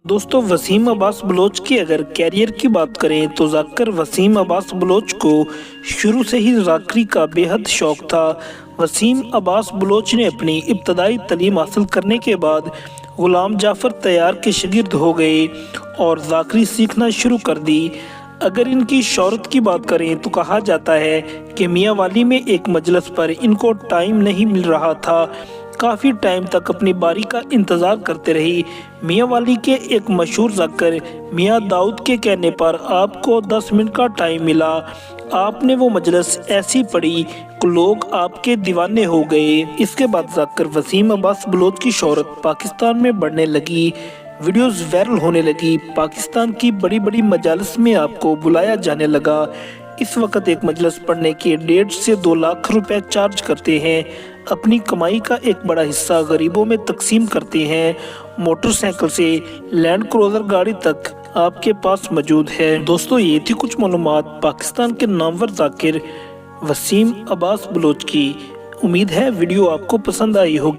दोस्तों, वसीम अब्बास बलोच की अगर कैरियर की बात करें तो जाकिर वसीम अब्बास बलोच को शुरू से ही जाकरी का बेहद शौक था। वसीम अब्बास बलोच ने अपनी इब्तदाई तालीम हासिल करने के बाद गुलाम जाफर तैयार के शागिर्द हो गए और जाकरी सीखना शुरू कर दी। अगर इनकी शोहरत की बात करें तो कहा जाता है कि मियाँ वाली में एक मजलिस पर इनको टाइम नहीं मिल रहा था। काफ़ी टाइम तक अपनी बारी का इंतज़ार करते रही। मियाँ वाली के एक मशहूर जाकिर मियाँ दाऊद के कहने पर आपको 10 मिनट का टाइम मिला। आपने वो मजलिस ऐसी पढ़ी कि लोग आपके दीवाने हो गए। इसके बाद जाकिर वसीम अब्बास बलोच की शोहरत पाकिस्तान में बढ़ने लगी, वीडियोस वायरल होने लगी। पाकिस्तान की बड़ी बड़ी मजालिस में आपको बुलाया जाने लगा। इस वक्त एक मजलिस पढ़ने के 1.5 से 2 लाख रुपए चार्ज करते हैं। अपनी कमाई का एक बड़ा हिस्सा गरीबों में तकसीम करते हैं। मोटरसाइकिल से लैंड क्रूजर गाड़ी तक आपके पास मौजूद है। दोस्तों, ये थी कुछ मालूमात पाकिस्तान के नामवर जाकिर वसीम अब्बास बलोच की। उम्मीद है वीडियो आपको पसंद आई होगी।